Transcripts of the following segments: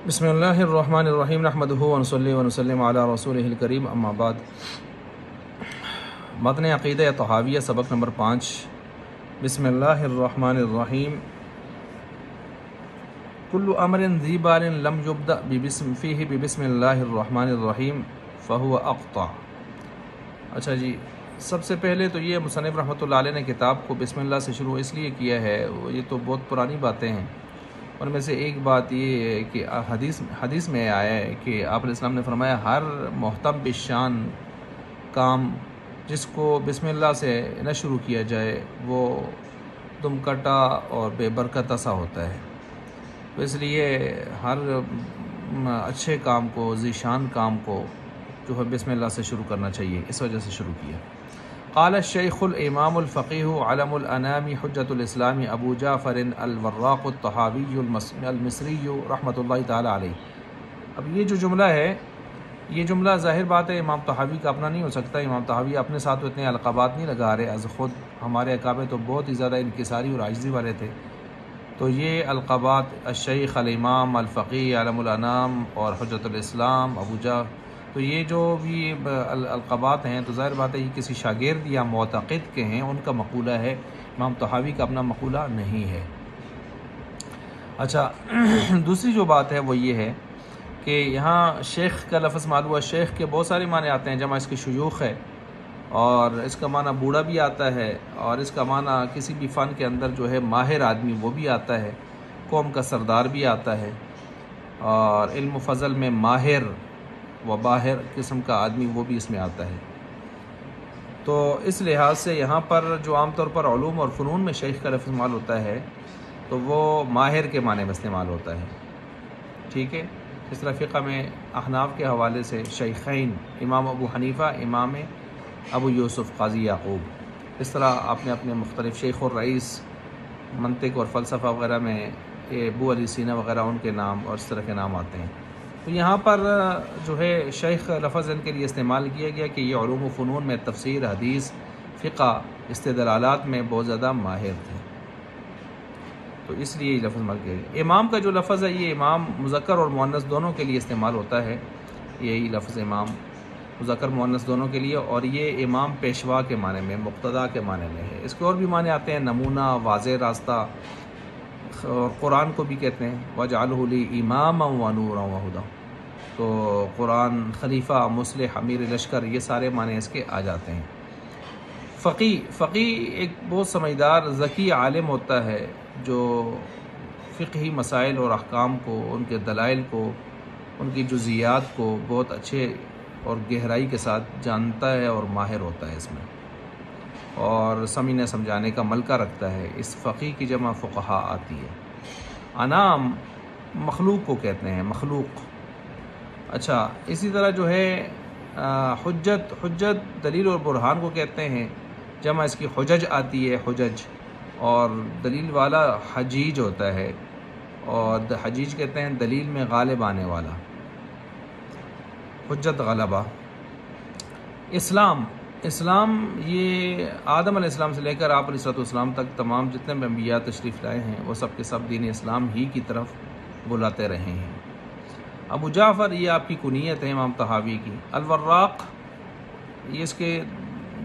بسم اللہ الرحمن الرحیم نحمدہ ونصلی ونسلم علی رسولہ الکریم اما بعد۔ متن عقیدہ طحاویہ سبق نمبر 5۔ بسم اللہ الرحمن الرحیم۔ کل امر ذی بال لم یبدأ فیہ ببسم اللہ الرحمن الرحیم فہو اقطع۔ اچھا جی، سب سے پہلے تو یہ مصنف رحمۃ اللہ علیہ نے کتاب کو بسم اللہ سے شروع اس لیے کیا ہے، یہ تو بہت پرانی باتیں ہیں۔ ان میں سے ایک بات یہ ہے کہ حدیث میں آیا ہے کہ آپ علیہ السلام نے فرمایا ہر محتم بشان کام جس کو بسم اللہ سے نہ شروع کیا جائے وہ دم کٹا اور بے برکت سا ہوتا ہے۔ تو اس لیے ہر اچھے کام کو، ذیشان کام کو جو ہے بسم اللہ سے شروع کرنا چاہیے، اس وجہ سے شروع کیا۔ قال الشیخ الامام الفقیہ علم الانام حجۃ الاسلام ابو جعفر الوراق الطحاوی المصری رحمۃ اللہ تعالی علیہ۔ اب یہ جو جملہ ہے، یہ جملہ ظاہر بات ہے امام طحاوی کا اپنا نہیں ہو سکتا۔ امام طحاوی اپنے ساتھ اتنے القابات نہیں لگا رہے از خود، ہمارے اکابر تو بہت ہی زیادہ انکساری اور عاجزی والے تھے۔ تو یہ القابات الشیخ الامام الفقیہ علم الانام اور حجۃ الاسلام ابو جعفر، تو یہ جو بھی القابات ہیں تو ظاہر بات ہے یہ کسی شاگرد یا معتقد کے ہیں، ان کا مقولہ ہے، امام طحاوی کا اپنا مقولہ نہیں ہے۔ اچھا، دوسری جو بات ہے وہ یہ ہے کہ یہاں شیخ کا لفظ معلوم ہے، شیخ کے بہت سارے معنی آتے ہیں، جمع اس کے شیوخ ہے، اور اس کا معنی بوڑھا بھی آتا ہے، اور اس کا معنی کسی بھی فن کے اندر جو ہے ماہر آدمی وہ بھی آتا ہے، قوم کا سردار بھی آتا ہے، اور علم و فضل میں ماہر و باہر قسم کا آدمی وہ بھی اس میں آتا ہے۔ تو اس لحاظ سے یہاں پر جو عام طور پر علوم اور فنون میں شیخ کا لفظ استعمال ہوتا ہے تو وہ ماہر کے معنی میں استعمال ہوتا ہے، ٹھیک ہے۔ اس طرح فقہ میں احناف کے حوالے سے شیخین امام ابو حنیفہ، امام ابو یوسف قاضی یعقوب، اس طرح آپ نے اپنے مختلف شیخ الرئیس منطق اور فلسفہ وغیرہ میں ابو علی سینا وغیرہ ان کے نام اور اس طرح کے نام آتے ہیں۔ تو یہاں پر جو ہے شیخ لفظ ان کے لیے استعمال کیا گیا کہ یہ علوم و فنون میں تفسیر، حدیث، فقہ، استدلالات میں بہت زیادہ ماہر تھے، تو اس لیے یہ لفظ استعمال کیا گیا۔ امام کا جو لفظ ہے یہ امام مذکر اور مؤنث دونوں کے لیے استعمال ہوتا ہے، یہی لفظ امام مذکر مؤنث دونوں کے لیے، اور یہ امام پیشوا کے معنی میں، مقتدا کے معنی میں ہے۔ اس کے اور بھی معنی آتے ہیں، نمونہ، واضح راستہ، اور قرآن کو بھی کہتے ہیں وَجْعَلْهُ لِي إِمَامًا وَنُورًا وَهُدًى، تو قرآن، خلیفہ، مصلح، امیر لشکر، یہ سارے معنی اس کے آ جاتے ہیں۔ فقیہ ایک بہت سمجھدار ذکی عالم ہوتا ہے جو فقہی مسائل اور احکام کو، ان کے دلائل کو، ان کی جزیات کو بہت اچھے اور گہرائی کے ساتھ جانتا ہے اور ماہر ہوتا ہے اس میں، اور سمجھنے سمجھانے کا ملکہ رکھتا ہے۔ اس فقیہ کی جمع فقہا آتی ہے۔ انام مخلوق کو کہتے ہیں، مخلوق۔ اچھا، اسی طرح جو ہے حجت دلیل اور برہان کو کہتے ہیں، جمع اس کی حجج آتی ہے، حجج، اور دلیل والا حجیج ہوتا ہے، اور حجیج کہتے ہیں دلیل میں غالب آنے والا، حجت غلبہ۔ اسلام یہ آدم علیہ السلام سے لے کر آپ علیہ السلام تک تمام جتنے بھی انبیاء تشریف لائے ہیں وہ سب کے سب دین اسلام ہی کی طرف بلاتے رہے ہیں۔ ابو جعفر یہ آپ کی کنیت ہے امام طحاوی کی۔ الوراق، یہ اس کے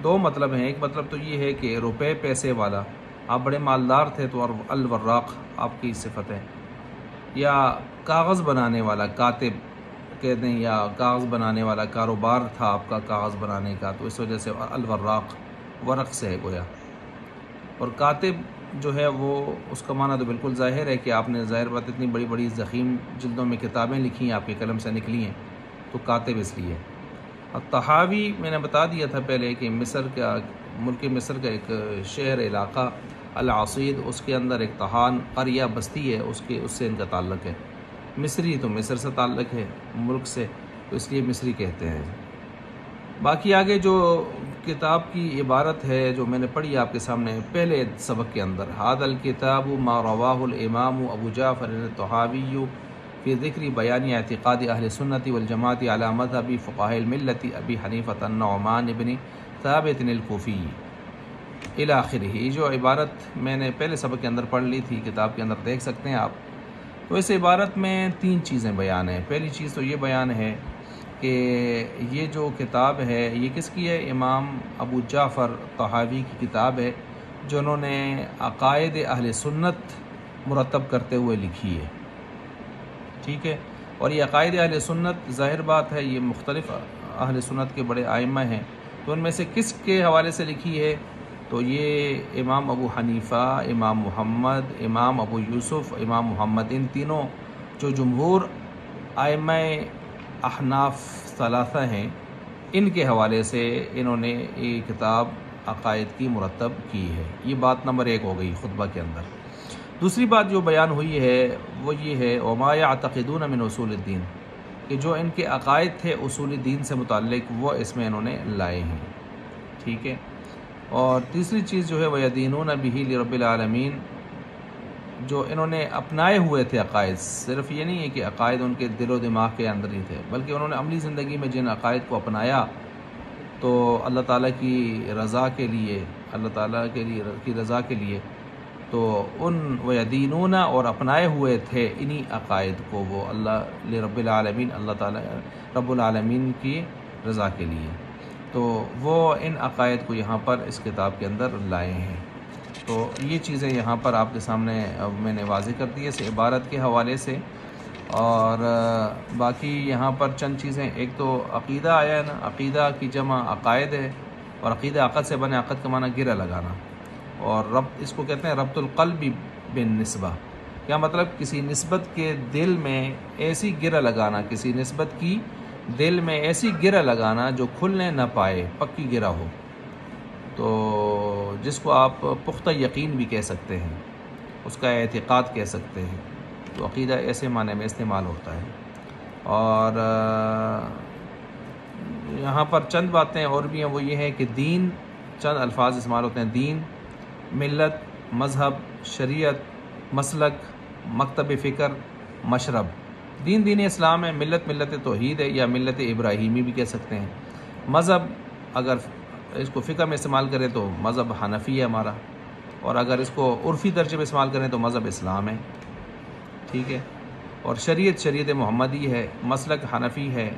دو مطلب ہیں، ایک مطلب تو یہ ہے کہ روپے پیسے والا، آپ بڑے مالدار تھے تو الوراق آپ کی صفت ہے، یا کاغذ بنانے والا، کاتب کہتے ہیں، یا کاغذ بنانے والا، کاروبار تھا آپ کا کاغذ بنانے کا، تو اس وجہ سے الوراق ورق سے ہے گویا۔ اور کاتب جو ہے وہ اس کا معنی تو بالکل ظاہر ہے کہ آپ نے ظاہر بات اتنی بڑی بڑی ضخیم جلدوں میں کتابیں لکھی ہیں، آپ کے قلم سے نکلی ہیں، تو کاتب اس لیے۔ طحاوی میں نے بتا دیا تھا پہلے کہ ملک مصر کا ایک شہر علاقہ العصید، اس کے اندر ایک طحان قریہ بستی ہے، اس سے ان کا تعلق ہے۔ مصری تو مصر سے تعلق ہے، ملک سے، تو اس لیے مصری کہتے ہیں۔ باقی آگے جو کتاب کی عبارت ہے جو میں نے پڑھی آپ کے سامنے پہلے سبق کے اندر، هذا الكتاب ما رواه الامام ابو جعفر الطحاوی فی ذکر بیان اعتقاد اہل سنت والجماعت علی مذہب فقہاء الملت ابی حنیفہ النعمان بن ثابت الکوفی الی آخرہ۔ یہ جو عبارت میں نے پہلے سبق کے اندر پڑھ لی تھی، کتاب کے اندر دیکھ سکتے ہیں آپ، تو اس عبارت میں 3 چیزیں بیان ہیں۔ پہلی چیز تو یہ بیان ہے کہ یہ جو کتاب ہے یہ کس کی ہے؟ امام ابو جعفر طحاوی کی کتاب ہے، جو انہوں نے عقائد اہل سنت مرتب کرتے ہوئے لکھی ہے، ٹھیک ہے۔ اور یہ عقائد اہل سنت، ظاہر بات ہے یہ مختلف اہل سنت کے بڑے ائمہ ہیں، تو ان میں سے کس کے حوالے سے لکھی ہے؟ تو یہ امام ابو حنیفہ، امام محمد، امام ابو یوسف، امام محمد، ان تینوں جو جمہور ائمہ احناف ثلاثہ ہیں، ان کے حوالے سے انہوں نے یہ کتاب عقائد کی مرتب کی ہے۔ یہ بات نمبر 1 ہو گئی خطبہ کے اندر۔ دوسری بات جو بیان ہوئی ہے وہ یہ ہے وما یعتقدون من اصول الدین، کہ جو ان کے عقائد تھے اصول دین سے متعلق وہ اس میں انہوں نے لائے ہیں، ٹھیک ہے۔ اور تیسری چیز جو ہے وَيَدِينُونَ بِهِ لِرَبِّ العالمین، جو انہوں نے اپنائے ہوئے تھے عقائد، صرف یہ نہیں ہے کہ عقائد ان کے دل و دماغ کے اندر ہی تھے، بلکہ انہوں نے عملی زندگی میں جن عقائد کو اپنایا تو اللہ تعالیٰ کی رضا کے لیے، اللہ تعالیٰ کی رضا کے لیے، تو ان وَيَدِينُونَ اور اپنائے ہوئے تھے انہی عقائد کو وہ اللہ لرب العالمین، اللہ تعالیٰ رب العالمین کی رضا کے لیے، تو وہ ان عقائد کو یہاں پر اس کتاب کے اندر لائے ہیں۔ تو یہ چیزیں یہاں پر آپ کے سامنے میں نے واضح کر دی ہے اس عبارت کے حوالے سے۔ اور باقی یہاں پر چند چیزیں، ایک تو عقیدہ آیا ہے نا، عقیدہ کی جمع عقائد ہے، اور عقیدہ عقد سے بنے، عقد کا معنی گرہ لگانا، اور ربط اس کو کہتے ہیں ربط القلب بالنسبہ، کیا مطلب؟ کسی نسبت کے دل میں ایسی گرہ لگانا، کسی نسبت کی دل میں ایسی گرہ لگانا جو کھلنے نہ پائے، پکی گرہ ہو، تو جس کو آپ پختہ یقین بھی کہہ سکتے ہیں، اس کا اعتقاد کہہ سکتے ہیں، تو عقیدہ ایسے معنی میں استعمال ہوتا ہے۔ اور یہاں پر چند باتیں اور بھی ہیں، وہ یہ ہے کہ دین، چند الفاظ استعمال ہوتے ہیں، دین، ملت، مذہب، شریعت، مسلک، مکتب فکر، مشرب۔ دین اسلام ہے، ملت توحید ہے، یا ملت ابراہیمی بھی کہہ سکتے ہیں۔ مذہب اگر اس کو فقہ میں استعمال کریں تو مذہب حنفی ہے ہمارا، اور اگر اس کو عرفی درجے میں استعمال کریں تو مذہب اسلام ہے، ٹھیک ہے۔ اور شریعت محمدی ہے، مسلک حنفی ہے،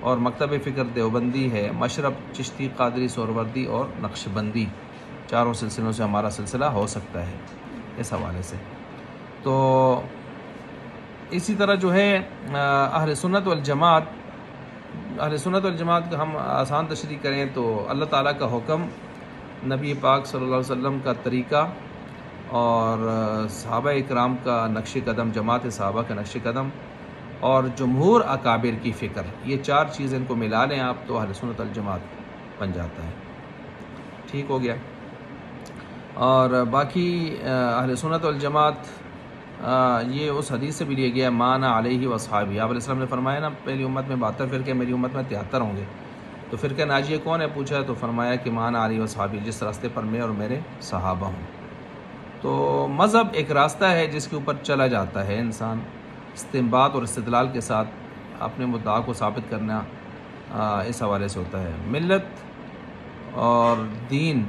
اور مکتب فکر دیوبندی ہے، مشرب چشتی، قادری، سہروردی اور نقشبندی، چاروں سلسلوں سے ہمارا سلسلہ ہو سکتا ہے اس حوالے سے۔ تو اسی طرح جو ہے اہل سنت والجماعت کا ہم آسان تشریح کریں تو اللہ تعالیٰ کا حکم، نبی پاک صلی اللہ علیہ وسلم کا طریقہ، اور صحابہ اکرام کا نقش قدم، جماعت صحابہ کا نقش قدم، اور جمہور اکابر کی فکر، یہ 4 چیزیں ان کو ملا لیں آپ تو اہل سنت والجماعت بن جاتا ہے، ٹھیک ہو گیا۔ اور باقی اہل سنت والجماعت یہ اس حدیث سے بھی لیا گیا، مانا علیہ واصحابہ، آپ علیہ السلام نے فرمایا نا پہلی امت میں 72 فرقے، میری امت میں 73 ہوں گے، تو فرقہ ناجیہ کون ہے پوچھا تو فرمایا کہ مانا علیہ واصحابہ، جس راستے پر میں اور میرے صحابہ ہوں۔ تو مذہب ایک راستہ ہے جس کے اوپر چلا جاتا ہے انسان، استنباط اور استدلال کے ساتھ اپنے مدعا کو ثابت کرنا اس حوالے سے ہوتا ہے۔ ملت اور دین،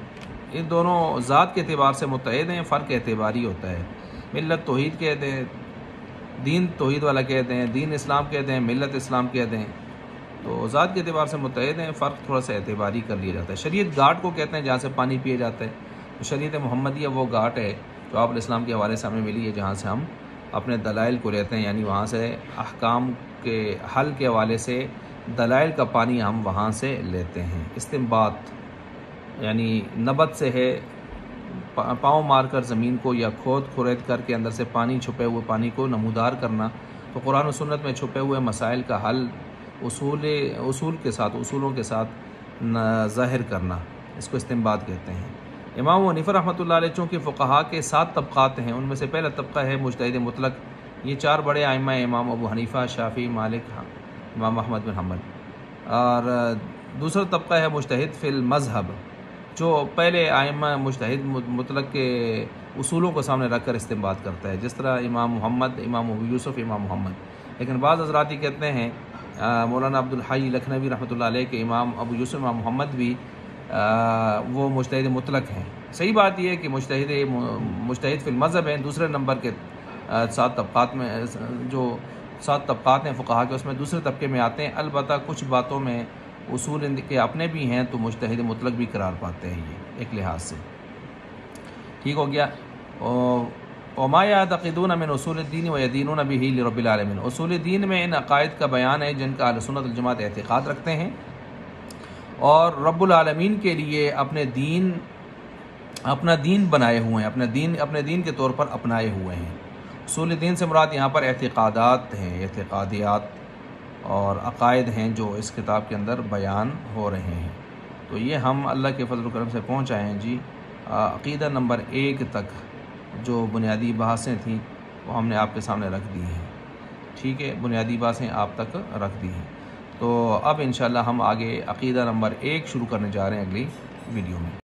یہ دونوں ذات کے اعتبار سے متحد ہیں، فرق اعتباری ہوتا ہے۔ ملت توحید کہتے ہیں، دین توحید والا کہتے ہیں، دین اسلام کہتے ہیں، ملت اسلام کہتے ہیں، تو ذات کے اعتبار سے متحد ہیں، فرق تھوڑا سا اعتباری کر لیا جاتا ہے۔ شریعت گھاٹ کو کہتے ہیں جہاں سے پانی پیا جاتا ہے، تو شریعت محمدیہ وہ گھاٹ ہے جو آپ علیہ السلام کے حوالے سے ہمیں ملی ہے، جہاں سے ہم اپنے دلائل کو لیتے ہیں، یعنی وہاں سے احکام کے حل کے حوالے سے دلائل کا پانی ہم وہاں سے لیتے ہیں۔ استنباط یعنی نبت سے ہے، پاؤں مار کر زمین کو یا کھود کر کے اندر سے پانی، چھپے ہوئے پانی کو نمودار کرنا، تو قرآن و سنت میں چھپے ہوئے مسائل کا حل اصولوں کے ساتھ ظاہر کرنا، اس کو استنباط کہتے ہیں۔ امام حنیفہ رحمۃ اللہ علیہ چونکہ فقہا کے 7 طبقات ہیں، ان میں سے پہلا طبقہ ہے مجتہد مطلق، یہ 4 بڑے ائمہ ہیں، امام ابو حنیفہ، شافعی، مالک، امام احمد بن حنبل۔ اور دوسرا طبقہ ہے مجتہد فی المذہب، جو پہلے ائمہ مجتہد مطلق کے اصولوں کو سامنے رکھ کر استنباط کرتا ہے، جس طرح امام محمد، امام ابو یوسف، امام محمد۔ لیکن بعض حضرات یہ کہتے ہیں، مولانا عبدالحی لکھنوی رحمۃ اللہ علیہ کے امام ابو یوسف، امام محمد بھی وہ مجتہد مطلق ہیں۔ صحیح بات یہ ہے کہ مجتہد فی المذہب ہیں، دوسرے نمبر کے 7 طبقات میں جو 7 طبقات ہیں فقہا کے، اس میں دوسرے طبقے میں آتے ہیں۔ البتہ کچھ باتوں میں اصول ان کے اپنے بھی ہیں تو مجتہد مطلق بھی قرار پاتے ہیں یہ ایک لحاظ سے۔ ٹھیک ہو گیا۔ وما یعتقدون من اصول الدین ویدینون بہ لرب العالمین، اصول دین میں ان عقائد کا بیان ہے جن کا اہل سنت والجماعت اعتقاد رکھتے ہیں اور رب العالمین کے لیے اپنا دین بنائے ہوئے ہیں، اپنے دین کے طور پر اپنائے ہوئے ہیں۔ اصول دین سے مراد یہاں پر اعتقادات ہیں، اعتقادیات اور عقائد ہیں جو اس کتاب کے اندر بیان ہو رہے ہیں۔ تو یہ ہم اللہ کے فضل و کرم سے پہنچ آئے ہیں جی عقیدہ نمبر 1 تک، جو بنیادی بحثیں تھیں وہ ہم نے آپ کے سامنے رکھ دی ہیں۔ ٹھیک ہے، بنیادی بحثیں آپ تک رکھ دی ہیں۔ تو اب انشاءاللہ ہم آگے عقیدہ نمبر 1 شروع کرنے جا رہے ہیں اگلی ویڈیو میں۔